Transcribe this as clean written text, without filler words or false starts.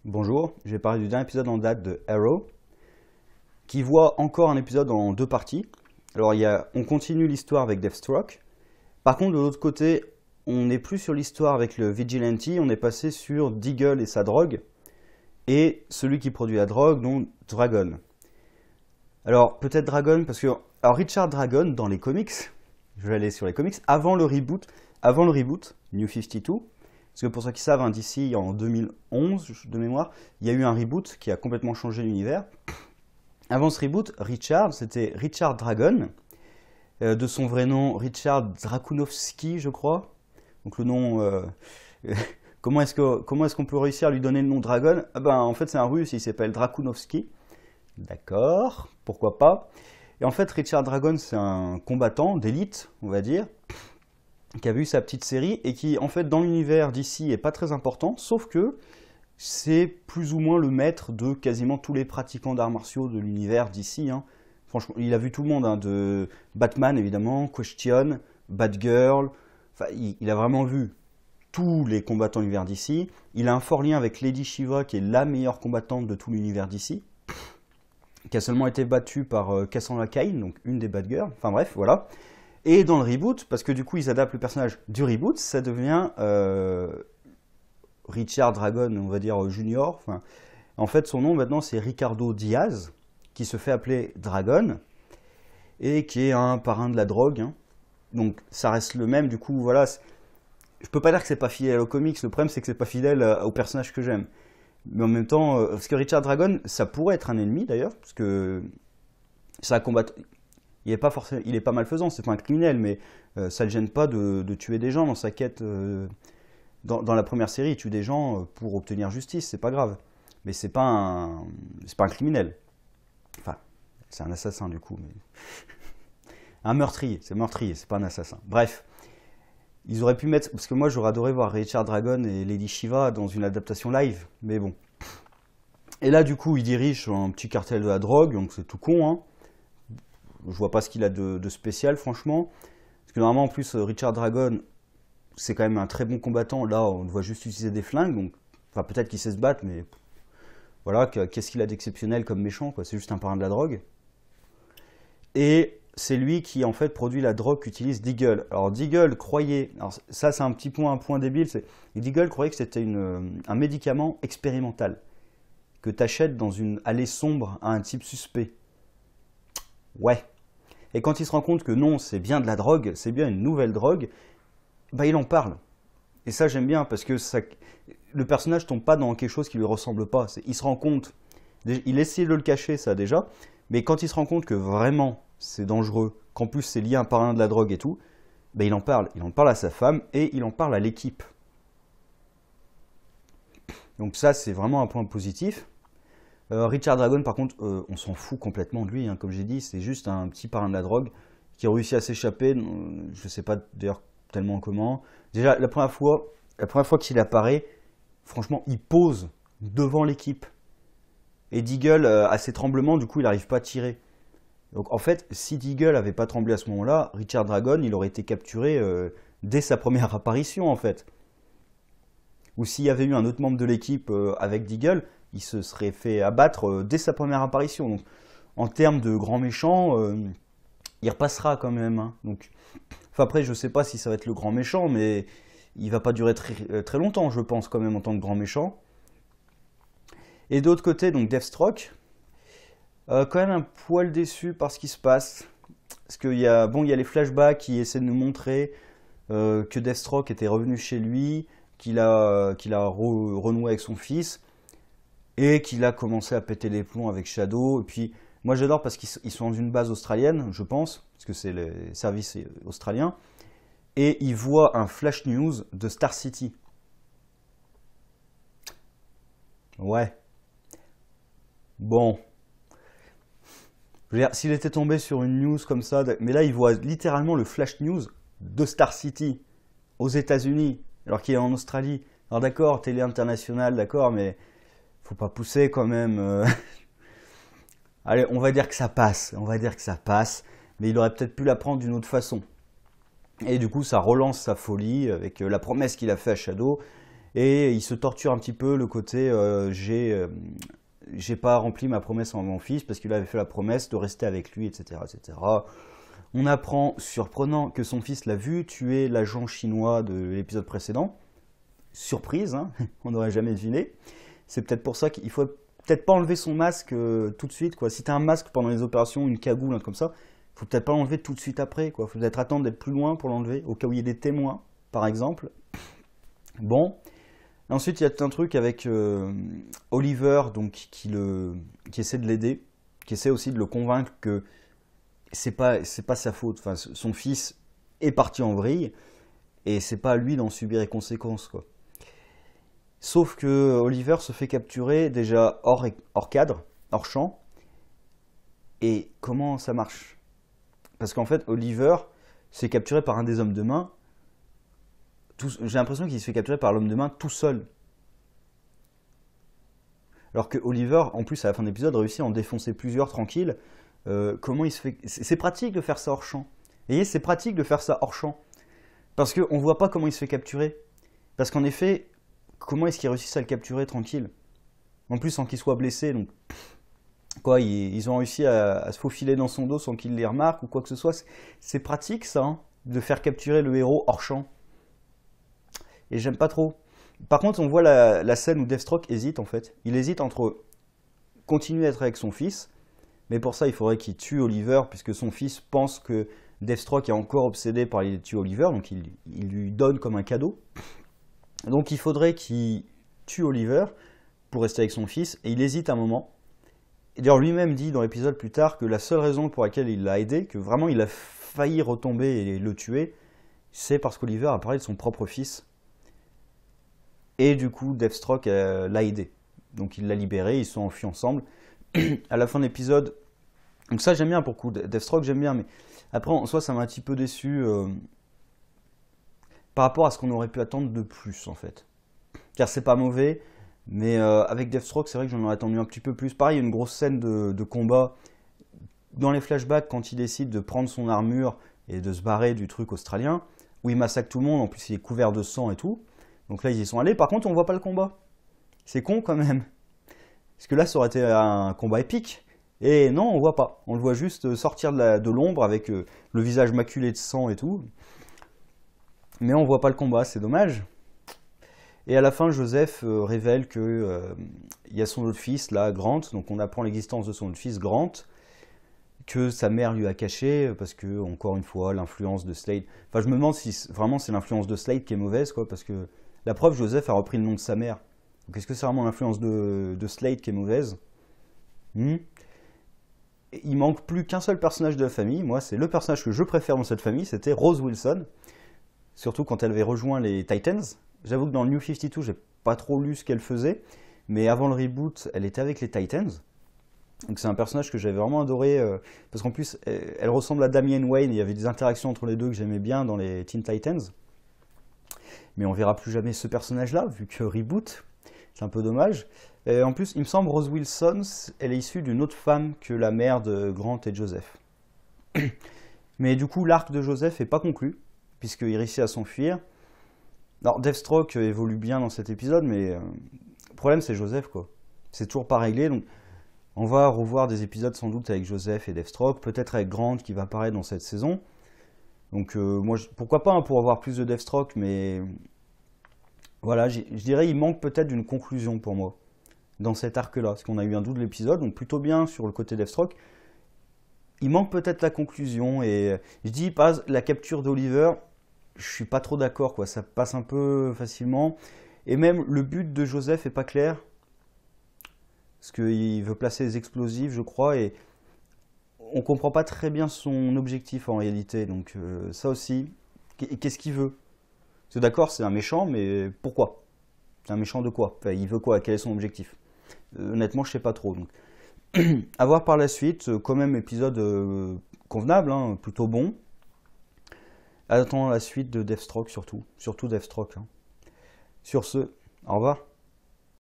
Bonjour, je vais parler du dernier épisode en date de Arrow, qui voit encore un épisode en deux parties. Alors on continue l'histoire avec Deathstroke. Par contre, de l'autre côté, on n'est plus sur l'histoire avec le Vigilante, on est passé sur Deagle et sa drogue, et celui qui produit la drogue, donc Dragon. Alors, peut-être Dragon, parce que... Alors, Richard Dragon, dans les comics, je vais aller sur les comics, avant le reboot, New 52, parce que pour ceux qui savent, d'ici en 2011, de mémoire, il y a eu un reboot qui a complètement changé l'univers. Avant ce reboot, Richard, c'était Richard Dragon, de son vrai nom Richard Drakunovsky, je crois. Donc le nom... comment est-ce qu'on peut réussir à lui donner le nom Dragon? En fait, c'est un russe, il s'appelle Drakunovsky. D'accord, pourquoi pas. Et en fait, Richard Dragon, c'est un combattant d'élite, on va dire, qui a vu sa petite série et qui, en fait, dans l'univers d'ici, est pas très important, sauf que c'est plus ou moins le maître de quasiment tous les pratiquants d'arts martiaux de l'univers d'ici. Franchement, il a vu tout le monde, de Batman, évidemment, Question, Batgirl, enfin, il a vraiment vu tous les combattants de l'univers d'ici. Il a un fort lien avec Lady Shiva, qui est la meilleure combattante de tout l'univers d'ici, qui a seulement été battue par Cassandra Cain, donc une des Batgirls, enfin bref, voilà. Et dans le reboot, parce que du coup ils adaptent le personnage du reboot, ça devient Richard Dragon, on va dire Junior. En fait, son nom maintenant c'est Ricardo Diaz, qui se fait appeler Dragon, et qui est un parrain de la drogue. Donc ça reste le même, du coup, voilà. Je peux pas dire que c'est pas fidèle aux comics, le problème c'est que c'est pas fidèle au personnage que j'aime. Mais en même temps, parce que Richard Dragon, ça pourrait être un ennemi d'ailleurs, parce que ça combat. Il est pas malfaisant, c'est pas un criminel, mais ça ne le gêne pas de tuer des gens dans sa quête. Dans la première série, il tue des gens pour obtenir justice, c'est pas grave. Mais c'est pas un criminel. Enfin, c'est un assassin du coup. Mais... un meurtrier, c'est pas un assassin. Bref, ils auraient pu mettre... Parce que moi j'aurais adoré voir Richard Dragon et Lady Shiva dans une adaptation live, mais bon. Et là du coup, il dirige un petit cartel de la drogue, donc c'est tout con, Je vois pas ce qu'il a de spécial, franchement. Parce que normalement, en plus, Richard Dragon, c'est quand même un très bon combattant. Là, on le voit juste utiliser des flingues. Donc, enfin, peut-être qu'il sait se battre, mais voilà, qu'est-ce qu'il a d'exceptionnel comme méchant, quoi. C'est juste un parrain de la drogue. Et c'est lui qui, en fait, produit la drogue qu'utilise Deagle. Alors, Deagle croyait... Alors, ça, c'est un point débile. Deagle croyait que c'était un médicament expérimental que tu achètes dans une allée sombre à un type suspect. Ouais. Et quand il se rend compte que non, c'est bien de la drogue, c'est bien une nouvelle drogue, il en parle. Et ça, j'aime bien, parce que le personnage tombe pas dans quelque chose qui lui ressemble pas. Il se rend compte, il essaie de le cacher, ça déjà, mais quand il se rend compte que vraiment c'est dangereux, qu'en plus c'est lié à un parrain de la drogue et tout, il en parle. Il en parle à sa femme et il en parle à l'équipe. Donc ça, c'est vraiment un point positif. Richard Dragon, par contre, on s'en fout complètement de lui, comme j'ai dit, c'est juste un petit parrain de la drogue qui a réussi à s'échapper, je ne sais pas d'ailleurs tellement comment. Déjà, la première fois qu'il apparaît, franchement, il pose devant l'équipe. Et Deagle a ses tremblements, du coup, il n'arrive pas à tirer. Donc en fait, si Deagle n'avait pas tremblé à ce moment-là, Richard Dragon, il aurait été capturé dès sa première apparition, en fait. Ou s'il y avait eu un autre membre de l'équipe avec Deagle, il se serait fait abattre dès sa première apparition. Donc, en termes de grand méchant, il repassera quand même. Donc, après, je ne sais pas si ça va être le grand méchant, mais il ne va pas durer très longtemps, je pense, quand même, en tant que grand méchant. Et d'autre côté, donc Deathstroke, quand même un poil déçu par ce qui se passe. Parce qu'il y a les flashbacks qui essaient de nous montrer que Deathstroke était revenu chez lui, qu'il a renoué avec son fils, et qu'il a commencé à péter les plombs avec Shadow. Et puis, moi j'adore parce qu'ils sont dans une base australienne, je pense, parce que c'est les services australiens, et ils voient un flash news de Star City. Ouais. Bon. Je veux dire, s'il était tombé sur une news comme ça, mais là il voit littéralement le flash news de Star City, aux États-Unis, alors qu'il est en Australie. Alors d'accord, télé internationale, d'accord, mais... faut pas pousser quand même. Allez, on va dire que ça passe. Mais il aurait peut-être pu la prendre d'une autre façon. Et du coup, ça relance sa folie avec la promesse qu'il a fait à Shadow. Et il se torture un petit peu le côté j'ai pas rempli ma promesse à mon fils parce qu'il avait fait la promesse de rester avec lui, etc., etc. On apprend, surprenant, que son fils l'a vu tuer l'agent chinois de l'épisode précédent. Surprise, hein, on n'aurait jamais deviné. C'est peut-être pour ça qu'il faut peut-être pas enlever son masque tout de suite, quoi. Si t'as un masque pendant les opérations, une cagoule, un truc comme ça, faut peut-être pas l'enlever tout de suite après, quoi. Faut peut-être attendre d'être plus loin pour l'enlever, au cas où il y ait des témoins, par exemple. Bon. Ensuite, il y a tout un truc avec Oliver, donc qui essaie de l'aider, qui essaie aussi de le convaincre que c'est pas sa faute. Enfin, son fils est parti en vrille et c'est pas à lui d'en subir les conséquences, quoi. Sauf que Oliver se fait capturer déjà hors cadre, hors champ. Et comment ça marche? Parce qu'en fait, Oliver se fait capturer par un des hommes de main. J'ai l'impression qu'il se fait capturer par l'homme de main tout seul. Alors que Oliver, en plus, à la fin de l'épisode, réussit à en défoncer plusieurs tranquilles. Comment il se fait... C'est pratique de faire ça hors champ. Vous voyez, c'est pratique de faire ça hors champ. Parce qu'on ne voit pas comment il se fait capturer. Parce qu'en effet, comment est-ce qu'ils réussissent à le capturer tranquille? En plus, sans qu'il soit blessé. Donc, quoi, ils ont réussi à se faufiler dans son dos sans qu'il les remarque ou quoi que ce soit. C'est pratique, ça, hein, de faire capturer le héros hors champ. Et j'aime pas trop. Par contre, on voit la scène où Deathstroke hésite, en fait. Il hésite entre continuer à être avec son fils, mais pour ça, il faudrait qu'il tue Oliver, puisque son fils pense que Deathstroke est encore obsédé par l'idée de tuer Oliver, donc il lui donne comme un cadeau. Donc il faudrait qu'il tue Oliver pour rester avec son fils, et il hésite un moment. Et d'ailleurs, lui-même dit dans l'épisode plus tard que la seule raison pour laquelle il l'a aidé, que vraiment il a failli retomber et le tuer, c'est parce qu'Oliver a parlé de son propre fils. Et du coup, Deathstroke l'a aidé. Donc il l'a libéré, ils sont enfuis ensemble. À la fin de l'épisode, donc ça j'aime bien pour le coup, Deathstroke j'aime bien, mais après en soi ça m'a un petit peu déçu par rapport à ce qu'on aurait pu attendre de plus en fait. Car c'est pas mauvais, mais avec Deathstroke c'est vrai que j'en aurais attendu un petit peu plus. Pareil, il y a une grosse scène de combat dans les flashbacks quand il décide de prendre son armure et de se barrer du truc australien, où il massacre tout le monde, en plus il est couvert de sang et tout. Donc là ils y sont allés, par contre on voit pas le combat. C'est con quand même. Parce que là ça aurait été un combat épique. Et non, on voit pas. On le voit juste sortir de l'ombre avec le visage maculé de sang et tout. Mais on voit pas le combat, c'est dommage. Et à la fin, Joseph révèle que il y a son autre fils, là, Grant. Donc on apprend l'existence de son autre fils, Grant, que sa mère lui a caché, parce que, encore une fois, l'influence de Slade... Enfin, je me demande si vraiment c'est l'influence de Slade qui est mauvaise, quoi, parce que la preuve, Joseph a repris le nom de sa mère. Donc est-ce que c'est vraiment l'influence de Slade qui est mauvaise? Il manque plus qu'un seul personnage de la famille. Moi, c'est le personnage que je préfère dans cette famille, c'était Rose Wilson. Surtout quand elle avait rejoint les Titans. J'avoue que dans le New 52, j'ai pas trop lu ce qu'elle faisait, mais avant le reboot, elle était avec les Titans. Donc c'est un personnage que j'avais vraiment adoré, parce qu'en plus, elle ressemble à Damian Wayne, il y avait des interactions entre les deux que j'aimais bien dans les Teen Titans. Mais on verra plus jamais ce personnage-là, vu que reboot, c'est un peu dommage. Et en plus, il me semble, Rose Wilson, elle est issue d'une autre femme que la mère de Grant et Joseph. Mais du coup, l'arc de Joseph n'est pas conclu, puisqu'il réussit à s'enfuir. Alors, Deathstroke évolue bien dans cet épisode, mais le problème, c'est Joseph, quoi. C'est toujours pas réglé, donc on va revoir des épisodes sans doute avec Joseph et Deathstroke, peut-être avec Grant qui va apparaître dans cette saison. Donc, moi, pourquoi pas, hein, pour avoir plus de Deathstroke, mais voilà, je dirais il manque peut-être d'une conclusion pour moi dans cet arc-là, parce qu'on a eu un double épisode, donc plutôt bien sur le côté Deathstroke. Il manque peut-être la conclusion, et je dis pas la capture d'Oliver, je suis pas trop d'accord, quoi, ça passe un peu facilement, et même le but de Joseph est pas clair, parce qu'il veut placer les explosifs, je crois, et on comprend pas très bien son objectif en réalité, donc ça aussi, qu'est-ce qu'il veut? C'est d'accord, c'est un méchant, mais pourquoi? C'est un méchant de quoi? Enfin, il veut quoi? Quel est son objectif? Honnêtement, je sais pas trop. Donc, à voir par la suite. Quand même, épisode convenable, hein, plutôt bon. Attends la suite de Deathstroke surtout. Surtout Deathstroke. Hein. Sur ce, au revoir.